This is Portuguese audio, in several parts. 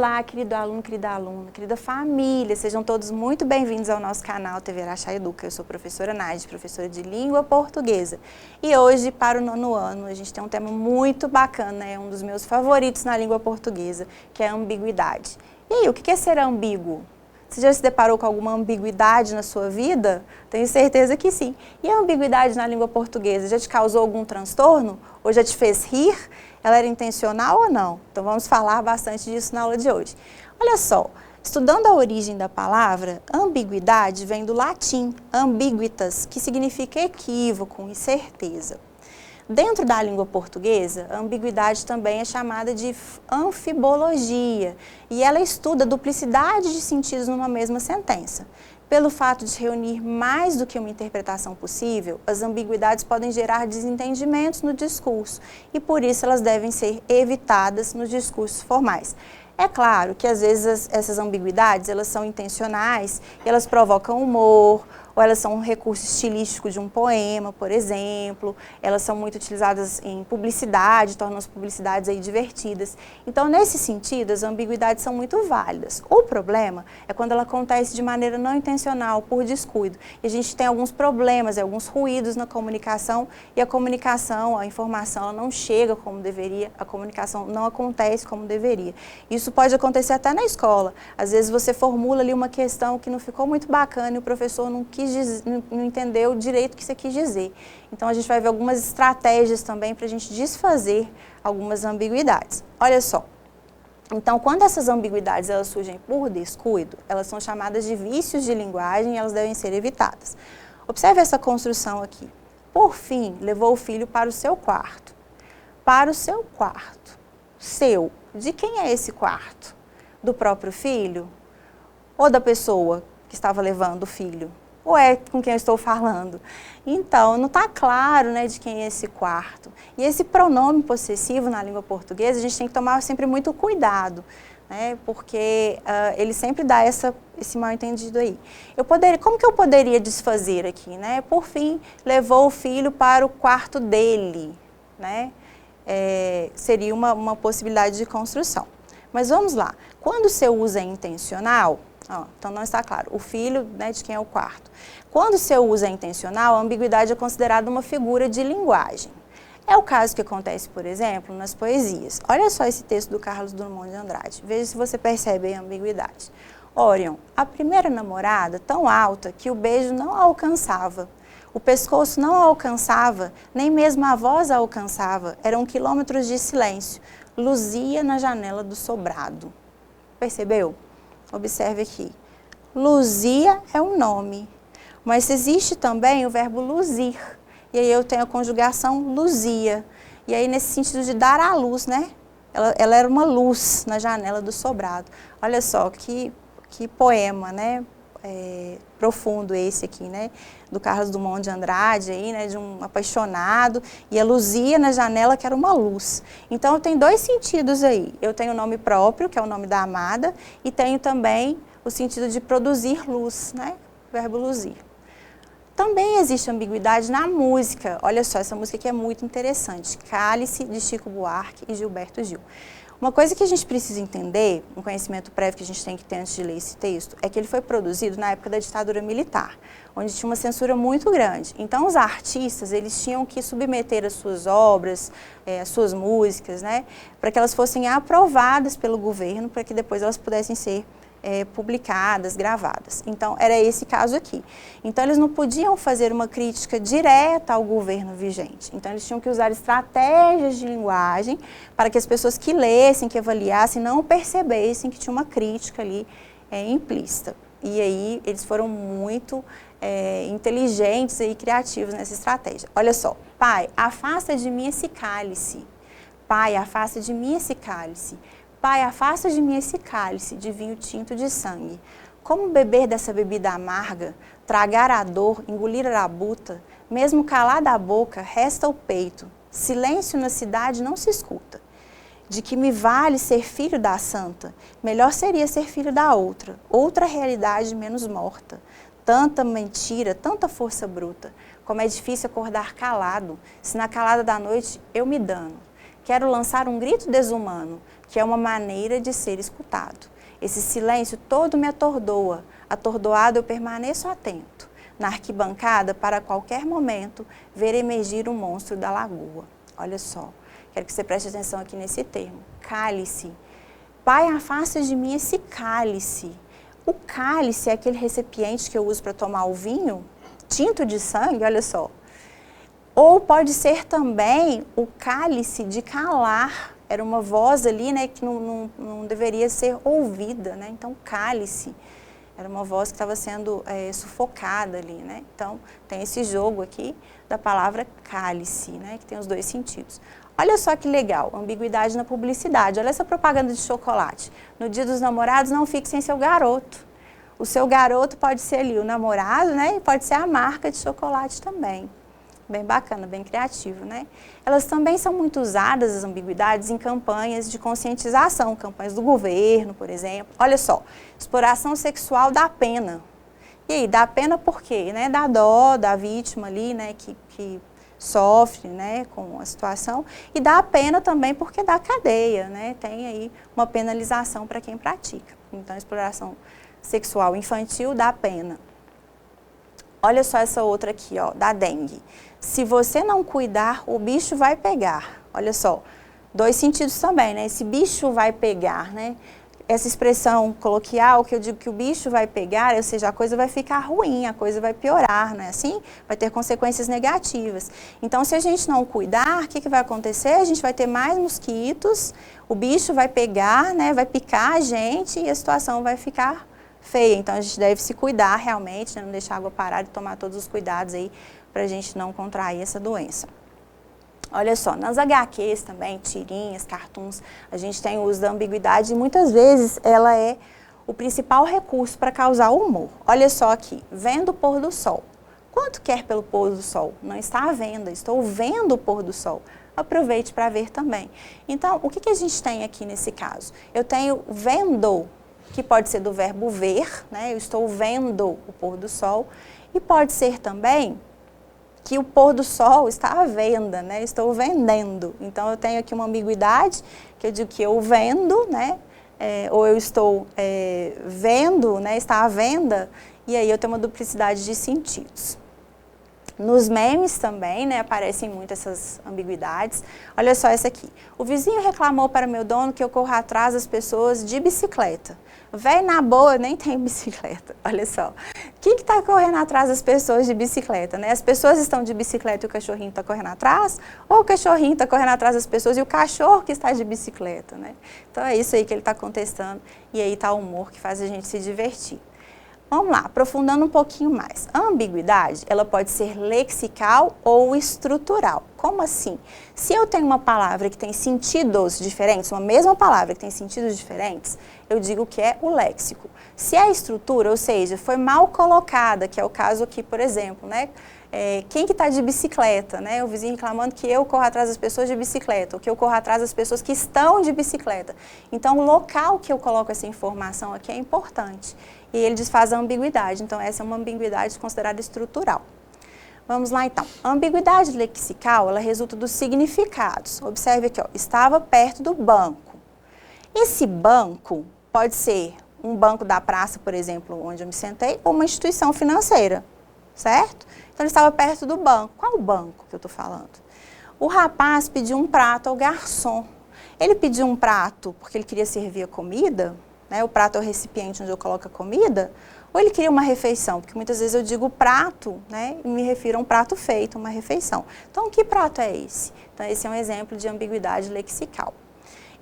Olá, querido aluno, querida aluna, querida família, sejam todos muito bem-vindos ao nosso canal TV Araxá Educa. Eu sou a professora Nádia, professora de língua portuguesa. E hoje, para o 9º ano, a gente tem um tema muito bacana, é um dos meus favoritos na língua portuguesa, que é a ambiguidade. E aí, o que é ser ambíguo? Você já se deparou com alguma ambiguidade na sua vida? Tenho certeza que sim. E a ambiguidade na língua portuguesa já te causou algum transtorno? Ou já te fez rir? Ela era intencional ou não? Então vamos falar bastante disso na aula de hoje. Olha só, estudando a origem da palavra, ambiguidade vem do latim, ambiguitas, que significa equívoco, incerteza. Dentro da língua portuguesa, a ambiguidade também é chamada de anfibologia, e ela estuda a duplicidade de sentidos numa mesma sentença. Pelo fato de reunir mais do que uma interpretação possível, as ambiguidades podem gerar desentendimentos no discurso e, por isso, elas devem ser evitadas nos discursos formais. É claro que, às vezes, essas ambiguidades elas são intencionais, elas provocam humor, ou elas são um recurso estilístico de um poema, por exemplo, elas são muito utilizadas em publicidade, tornam as publicidades aí divertidas. Então, nesse sentido, as ambiguidades são muito válidas. O problema é quando ela acontece de maneira não intencional, por descuido. E a gente tem alguns problemas, alguns ruídos na comunicação, e a comunicação, a informação, ela não chega como deveria, a comunicação não acontece como deveria. Isso pode acontecer até na escola. Às vezes você formula ali uma questão que não ficou muito bacana e o professor não entendeu direito o que você quis dizer. Então, a gente vai ver algumas estratégias também para a gente desfazer algumas ambiguidades. Olha só. Então, quando essas ambiguidades elas surgem por descuido, elas são chamadas de vícios de linguagem e elas devem ser evitadas. Observe essa construção aqui. Por fim, levou o filho para o seu quarto. Para o seu quarto. Seu. De quem é esse quarto? Do próprio filho? Ou da pessoa que estava levando o filho? Ou é com quem eu estou falando? Então, não está claro, né, de quem é esse quarto. E esse pronome possessivo na língua portuguesa, a gente tem que tomar sempre muito cuidado, né, porque ele sempre dá esse mal-entendido aí. Como que eu poderia desfazer aqui? Né? Por fim, levou o filho para o quarto dele, né? Seria uma possibilidade de construção. Mas vamos lá. Quando o seu uso é intencional, então não está claro, o filho, né, de quem é o quarto. Quando o seu uso é intencional, a ambiguidade é considerada uma figura de linguagem. É o caso que acontece, por exemplo, nas poesias. Olha só esse texto do Carlos Drummond de Andrade, veja se você percebe a ambiguidade. Orion, a primeira namorada, tão alta que o beijo não a alcançava. O pescoço não a alcançava, nem mesmo a voz a alcançava. Eram quilômetros de silêncio. Luzia na janela do sobrado. Percebeu? Observe aqui. Luzia é um nome, mas existe também o verbo luzir. E aí eu tenho a conjugação luzia. E aí nesse sentido de dar à luz, né? Ela era uma luz na janela do sobrado. Olha só, que poema, né? Profundo esse aqui, né? Do Carlos Drummond de Andrade, aí, né? De um apaixonado, e a luzia na janela que era uma luz. Então, tem dois sentidos aí. Eu tenho o nome próprio, que é o nome da amada, e tenho também o sentido de produzir luz, né? O verbo luzir. Também existe ambiguidade na música. Olha só, essa música aqui é muito interessante. Cálice, de Chico Buarque e Gilberto Gil. Uma coisa que a gente precisa entender, um conhecimento prévio que a gente tem que ter antes de ler esse texto, é que ele foi produzido na época da ditadura militar, onde tinha uma censura muito grande. Então, os artistas, eles tinham que submeter as suas obras, as suas músicas, né, para que elas fossem aprovadas pelo governo, para que depois elas pudessem ser publicadas, gravadas. Então, era esse caso aqui. Então, eles não podiam fazer uma crítica direta ao governo vigente. Então, eles tinham que usar estratégias de linguagem para que as pessoas que lessem, que avaliassem, não percebessem que tinha uma crítica ali implícita. E aí, eles foram muito inteligentes e criativos nessa estratégia. Olha só. Pai, afasta de mim esse cálice. Pai, afasta de mim esse cálice. Pai, afasta de mim esse cálice de vinho tinto de sangue. Como beber dessa bebida amarga, tragar a dor, engolir a labuta, mesmo calada a boca, resta o peito. Silêncio na cidade não se escuta. De que me vale ser filho da santa? Melhor seria ser filho da outra, outra realidade menos morta. Tanta mentira, tanta força bruta. Como é difícil acordar calado, se na calada da noite eu me dano. Quero lançar um grito desumano, que é uma maneira de ser escutado. Esse silêncio todo me atordoa, atordoado eu permaneço atento. Na arquibancada, para qualquer momento, ver emergir o monstro da lagoa. Olha só, quero que você preste atenção aqui nesse termo, cálice. Pai, afasta de mim esse cálice. O cálice é aquele recipiente que eu uso para tomar o vinho, tinto de sangue, olha só. Ou pode ser também o cálice de calar, era uma voz ali, né, que não deveria ser ouvida, né? Então, cálice era uma voz que estava sendo sufocada ali, né? Então, tem esse jogo aqui da palavra cálice, né, que tem os dois sentidos. Olha só que legal, ambiguidade na publicidade. Olha essa propaganda de chocolate. No Dia dos Namorados, não fique sem seu garoto. O seu garoto pode ser ali o namorado, né? E pode ser a marca de chocolate também. Bem bacana, bem criativo, né? Elas também são muito usadas, as ambiguidades, em campanhas de conscientização, campanhas do governo, por exemplo. Olha só, exploração sexual dá pena. E aí, dá pena por quê? Né? Dá dó da vítima ali, né? Que sofre, né, com a situação. E dá pena também porque dá cadeia, né? Tem aí uma penalização para quem pratica. Então, exploração sexual infantil dá pena. Olha só essa outra aqui, ó, da dengue. Se você não cuidar, o bicho vai pegar. Olha só, dois sentidos também, né? Esse bicho vai pegar, né? Essa expressão coloquial que eu digo que o bicho vai pegar, ou seja, a coisa vai ficar ruim, a coisa vai piorar, né? Assim, vai ter consequências negativas. Então, se a gente não cuidar, o que vai acontecer? A gente vai ter mais mosquitos, o bicho vai pegar, né? Vai picar a gente e a situação vai ficar feia. Então, a gente deve se cuidar realmente, né? Não deixar a água parar e tomar todos os cuidados aí para a gente não contrair essa doença. Olha só, nas HQs também, tirinhas, cartoons, a gente tem o uso da ambiguidade e muitas vezes ela é o principal recurso para causar humor. Olha só aqui, vendo o pôr do sol. Quanto quer pelo pôr do sol? Não está à venda, estou vendo o pôr do sol. Aproveite para ver também. Então, o que a gente tem aqui nesse caso? Eu tenho vendo, que pode ser do verbo ver, né? Eu estou vendo o pôr do sol. E pode ser também que o pôr do sol está à venda, né? Estou vendendo. Então, eu tenho aqui uma ambiguidade, que eu digo que eu vendo, né? Ou eu estou vendo, né? Está à venda, e aí eu tenho uma duplicidade de sentidos. Nos memes também, né, aparecem muito essas ambiguidades. Olha só essa aqui. O vizinho reclamou para meu dono que eu corro atrás das pessoas de bicicleta. Véi, na boa, eu nem tenho bicicleta. Olha só. Quem que está correndo atrás das pessoas de bicicleta, né? As pessoas estão de bicicleta e o cachorrinho está correndo atrás? Ou o cachorrinho está correndo atrás das pessoas e o cachorro que está de bicicleta, né? Então, é isso aí que ele está contestando. E aí está o humor que faz a gente se divertir. Vamos lá, aprofundando um pouquinho mais. A ambiguidade, ela pode ser lexical ou estrutural. Como assim? Se eu tenho uma palavra que tem sentidos diferentes, uma mesma palavra que tem sentidos diferentes, eu digo que é o léxico. Se a estrutura, ou seja, foi mal colocada, que é o caso aqui, por exemplo, né? Quem que está de bicicleta, né? O vizinho reclamando que eu corro atrás das pessoas de bicicleta, ou que eu corro atrás das pessoas que estão de bicicleta. Então, o local que eu coloco essa informação aqui é importante. E ele desfaz a ambiguidade. Então, essa é uma ambiguidade considerada estrutural. Vamos lá, então. A ambiguidade lexical, ela resulta dos significados. Observe aqui, ó, estava perto do banco. Esse banco pode ser um banco da praça, por exemplo, onde eu me sentei, ou uma instituição financeira, certo? Então, ele estava perto do banco. Qual o banco que eu estou falando? O rapaz pediu um prato ao garçom. Ele pediu um prato porque ele queria servir a comida, né? O prato é o recipiente onde eu coloco a comida, ou ele queria uma refeição, porque muitas vezes eu digo prato, né? E me refiro a um prato feito, uma refeição. Então, que prato é esse? Então, esse é um exemplo de ambiguidade lexical.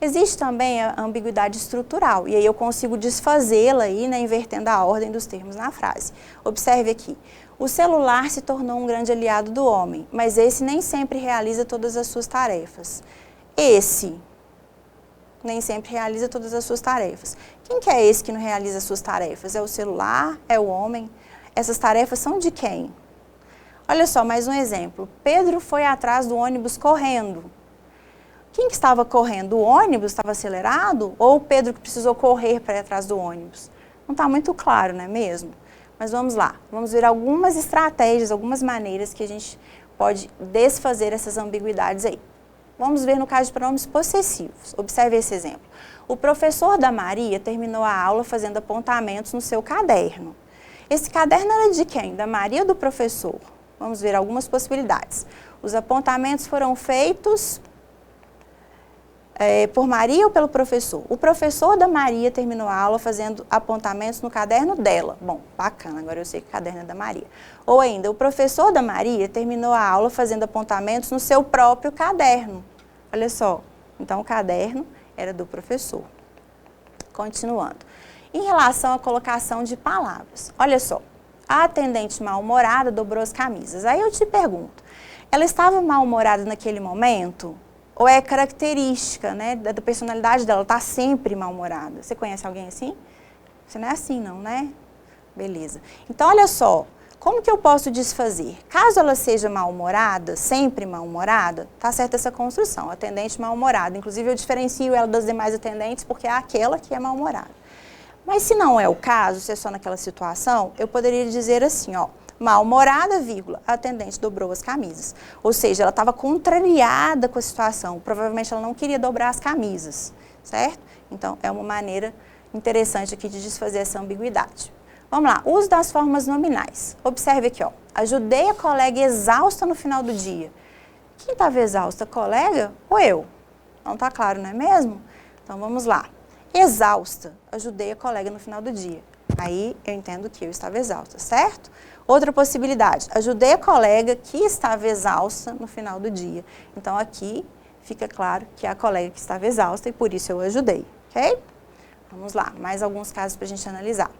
Existe também a ambiguidade estrutural, e aí eu consigo desfazê-la aí, né, invertendo a ordem dos termos na frase. Observe aqui, o celular se tornou um grande aliado do homem, mas esse nem sempre realiza todas as suas tarefas. Esse nem sempre realiza todas as suas tarefas. Quem que é esse que não realiza as suas tarefas? É o celular? É o homem? Essas tarefas são de quem? Olha só, mais um exemplo. Pedro foi atrás do ônibus correndo. Quem que estava correndo? O ônibus estava acelerado? Ou o Pedro que precisou correr para ir atrás do ônibus? Não está muito claro, não é mesmo? Mas vamos lá. Vamos ver algumas estratégias, algumas maneiras que a gente pode desfazer essas ambiguidades aí. Vamos ver no caso de pronomes possessivos. Observe esse exemplo. O professor da Maria terminou a aula fazendo apontamentos no seu caderno. Esse caderno era de quem? Da Maria ou do professor? Vamos ver algumas possibilidades. Os apontamentos foram feitos por Maria ou pelo professor? O professor da Maria terminou a aula fazendo apontamentos no caderno dela. Bom, bacana, agora eu sei que o caderno é da Maria. Ou ainda, o professor da Maria terminou a aula fazendo apontamentos no seu próprio caderno. Olha só, então o caderno era do professor. Continuando. Em relação à colocação de palavras, olha só, a atendente mal-humorada dobrou as camisas. Aí eu te pergunto, ela estava mal-humorada naquele momento? Ou é característica, né, da personalidade dela, está sempre mal-humorada? Você conhece alguém assim? Você não é assim não, né? Beleza. Então, olha só, como que eu posso desfazer? Caso ela seja mal-humorada, sempre mal-humorada, tá certa essa construção, atendente mal-humorada. Inclusive, eu diferencio ela das demais atendentes porque é aquela que é mal-humorada. Mas se não é o caso, se é só naquela situação, eu poderia dizer assim, ó, mal-humorada, vírgula, a atendente dobrou as camisas. Ou seja, ela estava contrariada com a situação. Provavelmente ela não queria dobrar as camisas, certo? Então, é uma maneira interessante aqui de desfazer essa ambiguidade. Vamos lá, uso das formas nominais. Observe aqui, ó, ajudei a colega exausta no final do dia. Quem estava exausta, colega ou eu? Não está claro, não é mesmo? Então, vamos lá. Exausta, ajudei a colega no final do dia. Aí, eu entendo que eu estava exausta, certo? Outra possibilidade, ajudei a colega que estava exausta no final do dia. Então, aqui fica claro que é a colega que estava exausta e por isso eu ajudei, ok? Vamos lá, mais alguns casos para a gente analisar.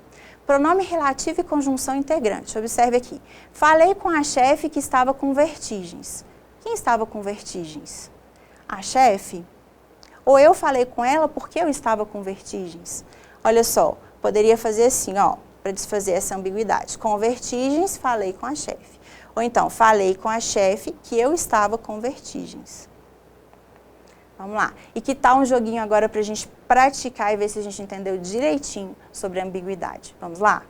Pronome relativo e conjunção integrante. Observe aqui. Falei com a chefe que estava com vertigens. Quem estava com vertigens? A chefe? Ou eu falei com ela porque eu estava com vertigens? Olha só, poderia fazer assim, ó, para desfazer essa ambiguidade. Com vertigens, falei com a chefe. Ou então, falei com a chefe que eu estava com vertigens. Vamos lá. E que tal um joguinho agora para a gente praticar e ver se a gente entendeu direitinho sobre a ambiguidade? Vamos lá?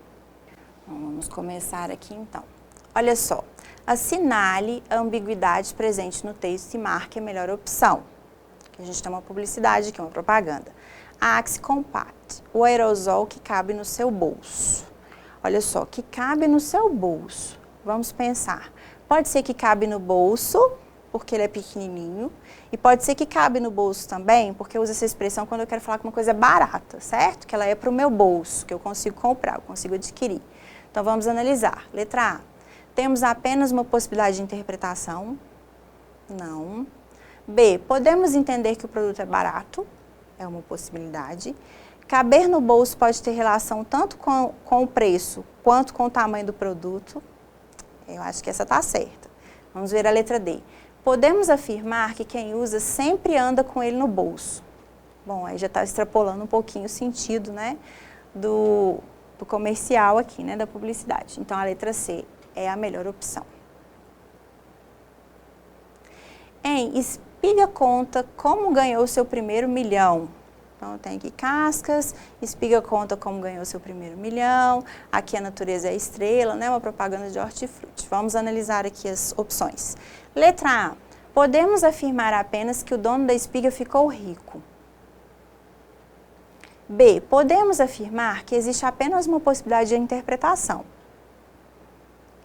Então, vamos começar aqui então. Olha só. Assinale a ambiguidade presente no texto e marque a melhor opção. Aqui a gente tem uma publicidade, aqui uma propaganda. Axe Compact, o aerosol que cabe no seu bolso. Olha só, que cabe no seu bolso. Vamos pensar. Pode ser que cabe no bolso, porque ele é pequenininho, e pode ser que cabe no bolso também, porque eu uso essa expressão quando eu quero falar que uma coisa é barata, certo? Que ela é para o meu bolso, que eu consigo comprar, eu consigo adquirir. Então, vamos analisar. Letra A. Temos apenas uma possibilidade de interpretação? Não. B. Podemos entender que o produto é barato? É uma possibilidade. Caber no bolso pode ter relação tanto com o preço, quanto com o tamanho do produto? Eu acho que essa está certa. Vamos ver a letra D. Podemos afirmar que quem usa sempre anda com ele no bolso. Bom, aí já está extrapolando um pouquinho o sentido, né, do comercial aqui, né, da publicidade. Então, a letra C é a melhor opção. Em Espiga conta como ganhou seu primeiro milhão. Então, tem aqui Cascas, Espiga conta como ganhou seu primeiro milhão. Aqui a natureza é a estrela, né? Uma propaganda de hortifruti. Vamos analisar aqui as opções. Letra A. Podemos afirmar apenas que o dono da espiga ficou rico. B. Podemos afirmar que existe apenas uma possibilidade de interpretação.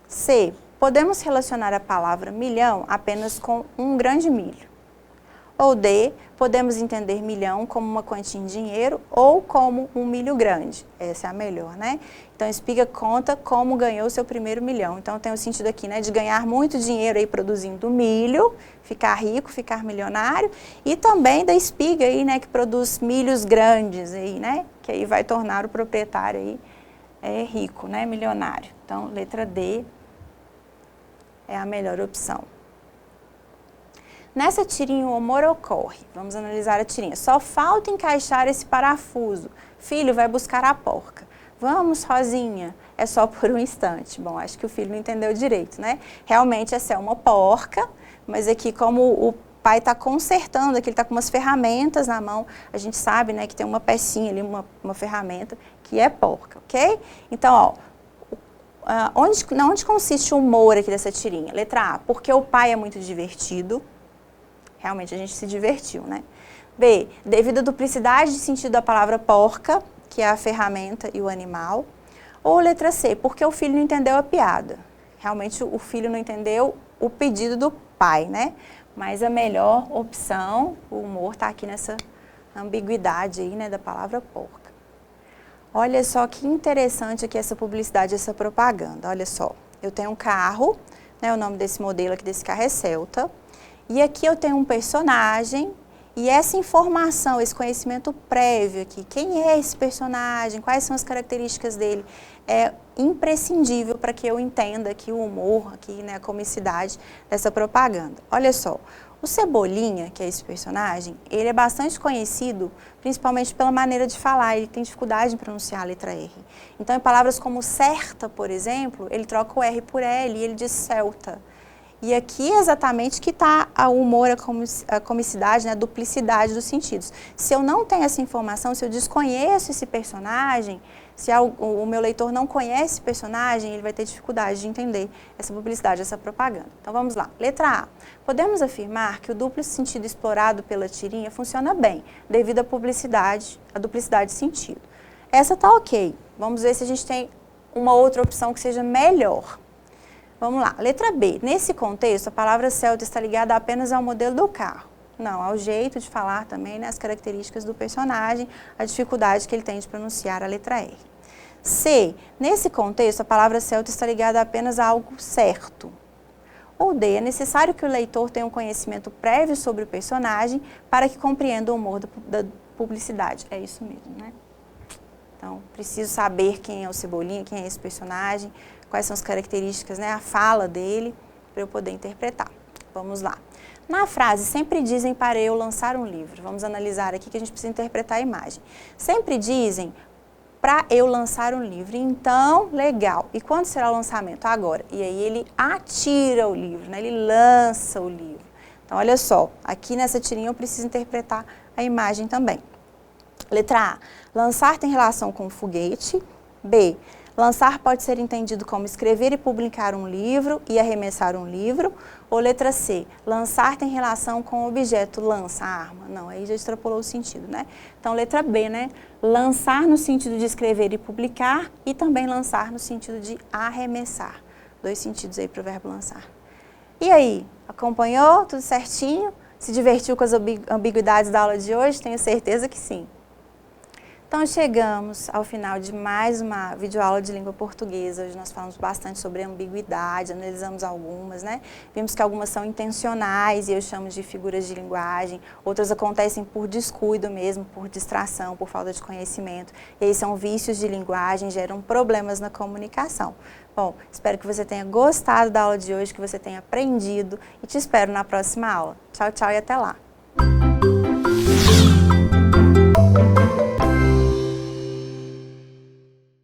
C. Podemos relacionar a palavra milhão apenas com um grão de milho. Ou D, podemos entender milhão como uma quantia em dinheiro ou como um milho grande. Essa é a melhor, né? Então, Espiga conta como ganhou seu primeiro milhão. Então, tem o sentido aqui, né, de ganhar muito dinheiro aí produzindo milho, ficar rico, ficar milionário. E também da espiga aí, né, que produz milhos grandes aí, né? Que aí vai tornar o proprietário aí rico, né, milionário. Então, letra D é a melhor opção. Nessa tirinha o humor ocorre. Vamos analisar a tirinha. Só falta encaixar esse parafuso. Filho, vai buscar a porca. Vamos, Rosinha. É só por um instante. Bom, acho que o filho não entendeu direito, né? Realmente essa é uma porca, mas aqui como o pai está consertando, aqui ele está com umas ferramentas na mão, a gente sabe, né, que tem uma pecinha ali, uma ferramenta que é porca, ok? Então, ó, onde consiste o humor aqui dessa tirinha? Letra A, porque o pai é muito divertido. Realmente a gente se divertiu, né? B, devido à duplicidade de sentido da palavra porca, que é a ferramenta e o animal. Ou letra C, porque o filho não entendeu a piada. Realmente o filho não entendeu o pedido do pai, né? Mas a melhor opção, o humor está aqui nessa ambiguidade aí, né, da palavra porca. Olha só que interessante aqui essa publicidade, essa propaganda. Olha só, eu tenho um carro, né, o nome desse modelo aqui desse carro é Celta. E aqui eu tenho um personagem e essa informação, esse conhecimento prévio aqui, quem é esse personagem, quais são as características dele, é imprescindível para que eu entenda aqui o humor, aqui, né, a comicidade dessa propaganda. Olha só, o Cebolinha, que é esse personagem, ele é bastante conhecido, principalmente pela maneira de falar, ele tem dificuldade em pronunciar a letra R. Então, em palavras como certa, por exemplo, ele troca o R por L e ele diz celta. E aqui é exatamente que está o humor, a comicidade, né, a duplicidade dos sentidos. Se eu não tenho essa informação, se eu desconheço esse personagem, se o meu leitor não conhece esse personagem, ele vai ter dificuldade de entender essa publicidade, essa propaganda. Então vamos lá. Letra A. Podemos afirmar que o duplo sentido explorado pela tirinha funciona bem, devido à duplicidade de sentido. Essa está ok. Vamos ver se a gente tem uma outra opção que seja melhor. Vamos lá, letra B. Nesse contexto, a palavra celta está ligada apenas ao modelo do carro. Não, ao jeito de falar também, né, as características do personagem, a dificuldade que ele tem de pronunciar a letra R. C. Nesse contexto, a palavra celta está ligada apenas a algo certo. Ou D. É necessário que o leitor tenha um conhecimento prévio sobre o personagem para que compreenda o humor da publicidade. É isso mesmo, né? Então, preciso saber quem é o Cebolinha, quem é esse personagem, quais são as características, né, a fala dele, para eu poder interpretar. Vamos lá. Na frase, sempre dizem para eu lançar um livro. Vamos analisar aqui que a gente precisa interpretar a imagem. Sempre dizem para eu lançar um livro. Então, legal. E quando será o lançamento? Agora. E aí ele atira o livro, né, ele lança o livro. Então, olha só, aqui nessa tirinha eu preciso interpretar a imagem também. Letra A. Lançar tem relação com foguete. B. Lançar pode ser entendido como escrever e publicar um livro e arremessar um livro. Ou letra C. Lançar tem relação com o objeto lança, a arma. Não, aí já extrapolou o sentido, né? Então, letra B, né? Lançar no sentido de escrever e publicar e também lançar no sentido de arremessar. Dois sentidos aí para o verbo lançar. E aí, acompanhou? Tudo certinho? Se divertiu com as ambiguidades da aula de hoje? Tenho certeza que sim. Então, chegamos ao final de mais uma videoaula de língua portuguesa. Hoje nós falamos bastante sobre ambiguidade, analisamos algumas, né? Vimos que algumas são intencionais e eu chamo de figuras de linguagem. Outras acontecem por descuido mesmo, por distração, por falta de conhecimento. E aí são vícios de linguagem, geram problemas na comunicação. Bom, espero que você tenha gostado da aula de hoje, que você tenha aprendido e te espero na próxima aula. Tchau, tchau e até lá!